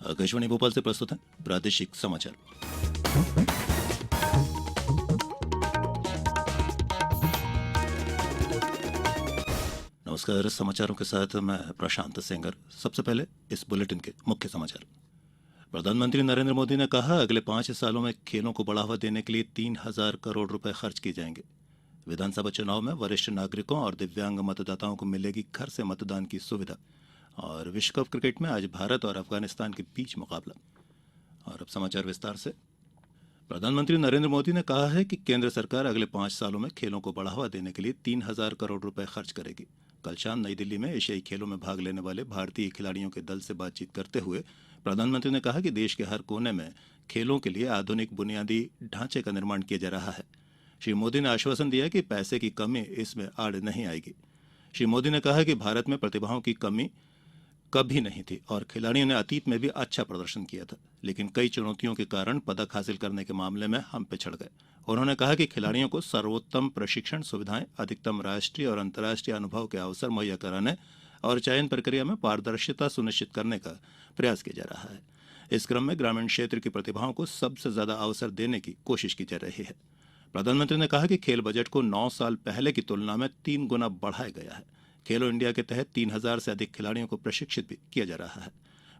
आकाशवाणी भोपाल से प्रस्तुत है प्रादेशिक समाचार। नमस्कार, समाचारों के साथ मैं प्रशांत सिंगर। सबसे पहले इस बुलेटिन के मुख्य समाचार। प्रधानमंत्री नरेंद्र मोदी ने कहा, अगले 5 सालों में खेलों को बढ़ावा देने के लिए 3,000 करोड़ रुपए खर्च किए जाएंगे। विधानसभा चुनाव में वरिष्ठ नागरिकों और दिव्यांग मतदाताओं को मिलेगी घर से मतदान की सुविधा। और विश्व कप क्रिकेट में आज भारत और अफगानिस्तान के बीच मुकाबला। और अब समाचार विस्तार से। प्रधानमंत्री नरेंद्र मोदी ने कहा है कि केंद्र सरकार अगले 5 सालों में खेलों को बढ़ावा देने के लिए 3,000 करोड़ रुपए खर्च करेगी। कल शाम नई दिल्ली में एशियाई खेलों में भाग लेने वाले भारतीय खिलाड़ियों के दल से बातचीत करते हुए प्रधानमंत्री ने कहा कि देश के हर कोने में खेलों के लिए आधुनिक बुनियादी ढांचे का निर्माण किया जा रहा है। श्री मोदी ने आश्वासन दिया कि पैसे की कमी इसमें आड़ नहीं आएगी। श्री मोदी ने कहा कि भारत में प्रतिभाओं की कमी कभी नहीं थी और खिलाड़ियों ने अतीत में भी अच्छा प्रदर्शन किया था, लेकिन कई चुनौतियों के कारण पदक हासिल करने के मामले में हम पिछड़ गए। उन्होंने कहा कि खिलाड़ियों को सर्वोत्तम प्रशिक्षण सुविधाएं, अधिकतम राष्ट्रीय और अंतर्राष्ट्रीय अनुभव के अवसर मुहैया कराने और चयन प्रक्रिया में पारदर्शिता सुनिश्चित करने का प्रयास किया जा रहा है। इस क्रम में ग्रामीण क्षेत्र की प्रतिभाओं को सबसे ज्यादा अवसर देने की कोशिश की जा रही है। प्रधानमंत्री ने कहा कि खेल बजट को 9 साल पहले की तुलना में 3 गुना बढ़ाया गया है। खेलो इंडिया के तहत 3,000 से अधिक खिलाड़ियों को प्रशिक्षित भी किया जा रहा है।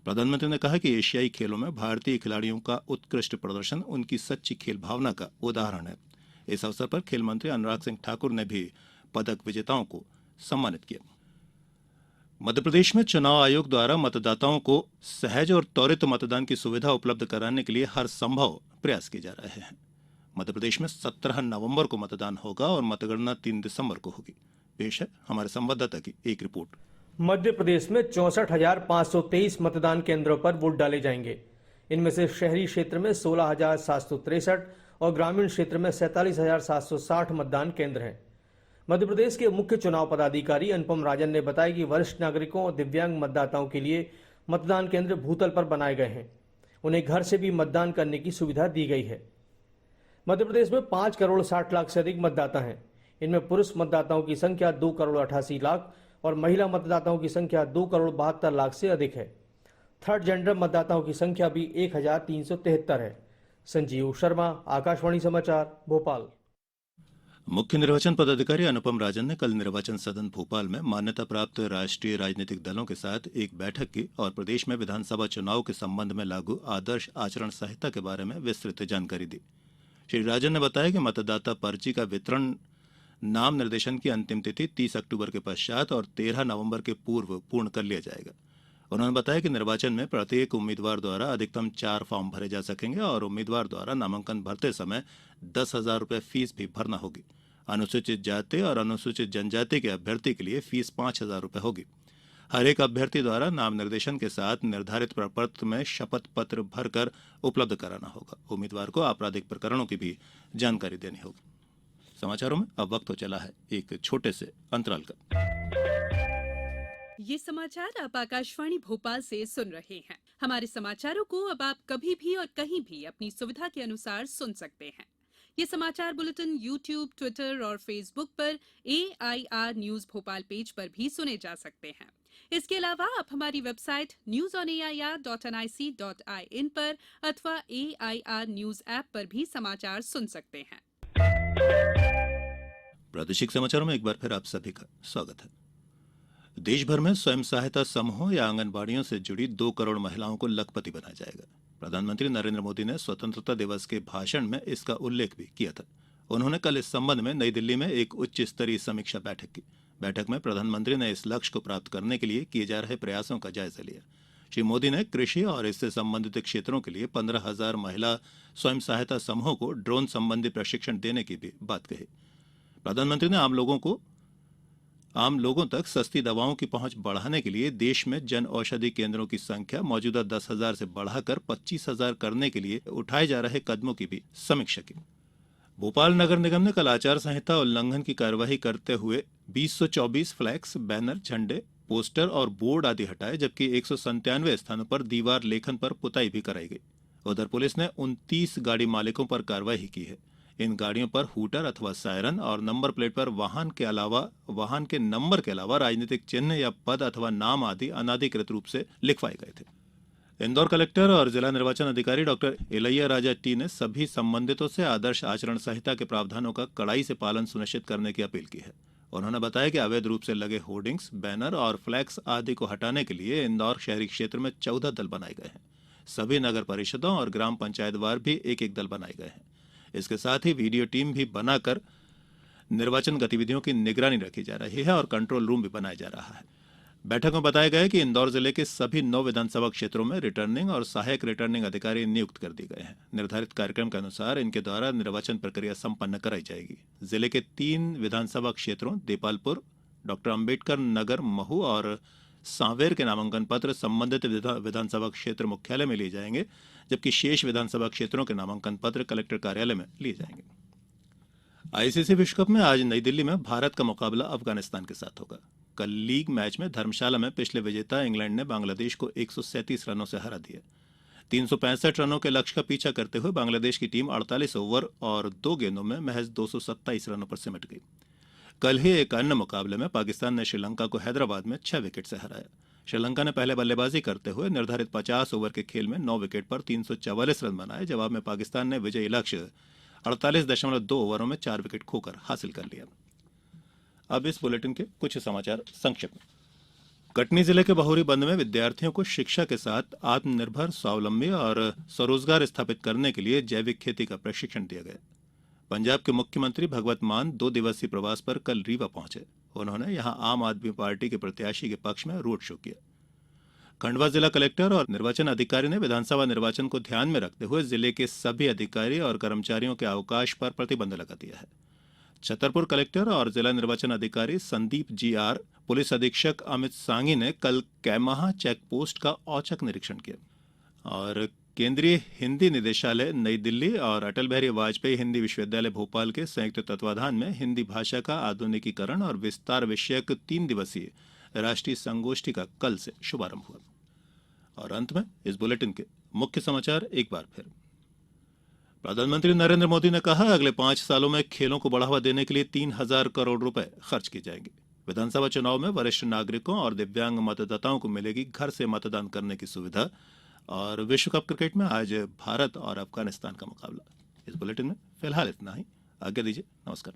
प्रधानमंत्री ने कहा कि एशियाई खेलों में भारतीय खिलाड़ियों का उत्कृष्ट प्रदर्शन उनकी सच्ची खेल भावना का उदाहरण है। इस अवसर पर खेल मंत्री अनुराग सिंह ठाकुर ने भी पदक विजेताओं को सम्मानित किया। मध्य प्रदेश में चुनाव आयोग द्वारा मतदाताओं को सहज और त्वरित मतदान की सुविधा उपलब्ध कराने के लिए हर संभव प्रयास किए जा रहे हैं। मध्य प्रदेश में 17 नवंबर को मतदान होगा और मतगणना 3 दिसंबर को होगी। पेश है हमारे संवाददाता की एक रिपोर्ट। मध्य प्रदेश में 64,523 मतदान केंद्रों पर वोट डाले जाएंगे। इनमें से शहरी क्षेत्र में 16,763 और ग्रामीण क्षेत्र में 47,760 मतदान केंद्र हैं। मध्य प्रदेश के मुख्य चुनाव पदाधिकारी अनुपम राजन ने बताया कि वरिष्ठ नागरिकों और दिव्यांग मतदाताओं के लिए मतदान केंद्र भूतल पर बनाए गए हैं। उन्हें घर से भी मतदान करने की सुविधा दी गई है। मध्य प्रदेश में 5 करोड़ 60 लाख से अधिक मतदाता हैं। इनमें पुरुष मतदाताओं की संख्या 2 करोड़ 88 लाख और महिला मतदाताओं की संख्या 2 करोड़ 72 लाख से अधिक है। थर्ड जेंडर मतदाताओं की संख्या भी 1,373 है। संजीव शर्मा, आकाशवाणी समाचार, भोपाल। मुख्य निर्वाचन पदाधिकारी अनुपम राजन ने कल निर्वाचन सदन भोपाल में मान्यता प्राप्त राष्ट्रीय राजनीतिक दलों के साथ एक बैठक की और प्रदेश में विधानसभा चुनाव के संबंध में लागू आदर्श आचरण संहिता के बारे में विस्तृत जानकारी दी। श्री राजन ने बताया कि मतदाता पर्ची का वितरण नाम निर्देशन की अंतिम तिथि 30 अक्टूबर के पश्चात और 13 नवंबर के पूर्व पूर्ण कर लिया जाएगा। उन्होंने बताया कि निर्वाचन में प्रत्येक उम्मीदवार द्वारा अधिकतम 4 फॉर्म भरे जा सकेंगे और उम्मीदवार द्वारा नामांकन भरते समय 10,000 रुपए फीस भी भरना होगी। अनुसूचित जाति और अनुसूचित जनजाति के अभ्यर्थी के लिए फीस 5,000 रुपए होगी। हर एक अभ्यर्थी द्वारा नाम निर्देशन के साथ निर्धारित प्रपत्र में शपथ पत्र भरकर उपलब्ध कराना होगा। उम्मीदवार को आपराधिक प्रकरणों की भी जानकारी देनी होगी। समाचारों में अब वक्त हो चला है एक छोटे से अंतराल का। ये समाचार आप आकाशवाणी भोपाल से सुन रहे हैं। हमारे समाचारों को अब आप कभी भी और कहीं भी अपनी सुविधा के अनुसार सुन सकते हैं। ये समाचार बुलेटिन YouTube, ट्विटर और फेसबुक पर AIR न्यूज भोपाल पेज पर भी सुने जा सकते हैं। इसके अलावा आप हमारी वेबसाइट newsonair.nic.in पर अथवा AIR न्यूज ऐप पर भी समाचार सुन सकते हैं। प्रादेशिक समाचारों में एक बार फिर आप सभी का स्वागत है। देश भर में स्वयं सहायता समूहों या आंगनबाड़ियों से जुड़ी 2 करोड़ महिलाओं को लखपति बनाया जाएगा। प्रधानमंत्री नरेंद्र मोदी ने स्वतंत्रता दिवस के भाषण में इसका उल्लेख भी किया था। उन्होंने कल इस संबंध में नई दिल्ली में एक उच्च स्तरीय समीक्षा बैठक की। बैठक में प्रधानमंत्री ने इस लक्ष्य को प्राप्त करने के लिए किए जा रहे प्रयासों का जायजा लिया। श्री मोदी ने कृषि और इससे संबंधित क्षेत्रों के लिए 15,000 महिला स्वयं सहायता समूहों को ड्रोन संबंधी प्रशिक्षण देने की भी बात कही। प्रधानमंत्री ने आम लोगों तक सस्ती दवाओं की पहुंच बढ़ाने के लिए देश में जन औषधि केंद्रों की संख्या मौजूदा 10,000 से बढ़ाकर 25,000 करने के लिए उठाए जा रहे कदमों की भी समीक्षा की। भोपाल नगर निगम ने कल आचार संहिता उल्लंघन की कार्यवाही करते हुए 224 फ्लैक्स, बैनर, झंडे, पोस्टर और बोर्ड आदि हटाए, जबकि 197 स्थानों पर दीवार लेखन पर पुताई भी कराई गई। उधर पुलिस ने 29 गाड़ी मालिकों पर कार्रवाई की है। इन गाड़ियों पर हूटर अथवा सायरन और नंबर प्लेट पर वाहन के नंबर के अलावा राजनीतिक चिन्ह या पद अथवा नाम आदि अनाधिकृत रूप से लिखवाए गए थे। इंदौर कलेक्टर और जिला निर्वाचन अधिकारी डॉक्टर इलैया राजा टी ने सभी संबंधितों से आदर्श आचरण संहिता के प्रावधानों का कड़ाई से पालन सुनिश्चित करने की अपील की है। उन्होंने बताया कि अवैध रूप से लगे होर्डिंग्स, बैनर और फ्लैक्स आदि को हटाने के लिए इंदौर शहरी क्षेत्र में 14 दल बनाए गए हैं। सभी नगर परिषदों और ग्राम पंचायत वार भी एक एक दल बनाए गए हैं। इसके साथ ही वीडियो टीम भी बनाकर निर्वाचन गतिविधियों की निगरानी रखी जा रही है और कंट्रोल रूम भी बनाया जा रहा है। बैठक में बताया गया कि इंदौर जिले के सभी 9 विधानसभा क्षेत्रों में रिटर्निंग और सहायक रिटर्निंग अधिकारी नियुक्त कर दिए गए हैं। निर्धारित कार्यक्रम के अनुसार इनके द्वारा निर्वाचन प्रक्रिया संपन्न कराई जाएगी। जिले के 3 विधानसभा क्षेत्रों देपालपुर, डॉक्टर अंबेडकर नगर, महू और सांवेर के नामांकन पत्र संबंधित विधानसभा क्षेत्र मुख्यालय में लिए जाएंगे, जबकि शेष विधानसभा क्षेत्रों के नामांकन पत्र कलेक्टर कार्यालय में लिए जाएंगे। आईसीसी विश्व कप में आज नई दिल्ली में भारत का मुकाबला अफगानिस्तान के साथ होगा। कल लीग मैच में धर्मशाला में पिछले विजेता इंग्लैंड ने बांग्लादेश को 137 रनों से हरा दिया। 365 रनों के लक्ष्य का पीछा करते हुए बांग्लादेश की टीम 48 ओवर और 2 गेंदों में महज 227 रनों पर सिमट गई। कल ही एक अन्य मुकाबले में पाकिस्तान ने श्रीलंका को हैदराबाद में 6 विकेट से हराया। श्रीलंका ने पहले बल्लेबाजी करते हुए निर्धारित 50 ओवर के खेल में 9 विकेट पर 344 रन बनाए। जवाब में पाकिस्तान ने विजयी लक्ष्य 48.2 ओवरों में 4 विकेट खोकर हासिल कर लिया। अब इस बुलेटिन के कुछ समाचार संक्षिप्त में। कटनी जिले के बहुरी बंद में विद्यार्थियों को शिक्षा के साथ आत्मनिर्भर, स्वावलंबी और स्वरोजगार स्थापित करने के लिए जैविक खेती का प्रशिक्षण दिया गया। पंजाब के मुख्यमंत्री भगवत मान 2 दिवसीय प्रवास पर कल रीवा पहुंचे। उन्होंने यहां आम आदमी पार्टी के प्रत्याशी के पक्ष में रोड शो किया। खंडवा जिला कलेक्टर और निर्वाचन अधिकारी ने विधानसभा निर्वाचन को ध्यान में रखते हुए जिले के सभी अधिकारी और कर्मचारियों के अवकाश पर प्रतिबंध लगा दिया है। छतरपुर कलेक्टर और जिला निर्वाचन अधिकारी संदीप GR, पुलिस अधीक्षक अमित सांगी ने कल कैमाहा चेक पोस्ट का औचक निरीक्षण किया। और केंद्रीय हिंदी निदेशालय नई दिल्ली और अटल बिहारी वाजपेयी हिंदी विश्वविद्यालय भोपाल के संयुक्त तत्वाधान में हिंदी भाषा का आधुनिकीकरण और विस्तार विषयक 3 दिवसीय राष्ट्रीय संगोष्ठी का कल से शुभारंभ हुआ। और अंत में इस बुलेटिन के मुख्य समाचार एक बार फिर। प्रधानमंत्री नरेंद्र मोदी ने कहा, अगले 5 सालों में खेलों को बढ़ावा देने के लिए 3000 करोड़ रुपए खर्च किए जाएंगे। विधानसभा चुनाव में वरिष्ठ नागरिकों और दिव्यांग मतदाताओं को मिलेगी घर से मतदान करने की सुविधा। और विश्व कप क्रिकेट में आज भारत और अफगानिस्तान का मुकाबला। इस बुलेटिन में फिलहाल इतना ही। आज्ञा दीजिए, नमस्कार।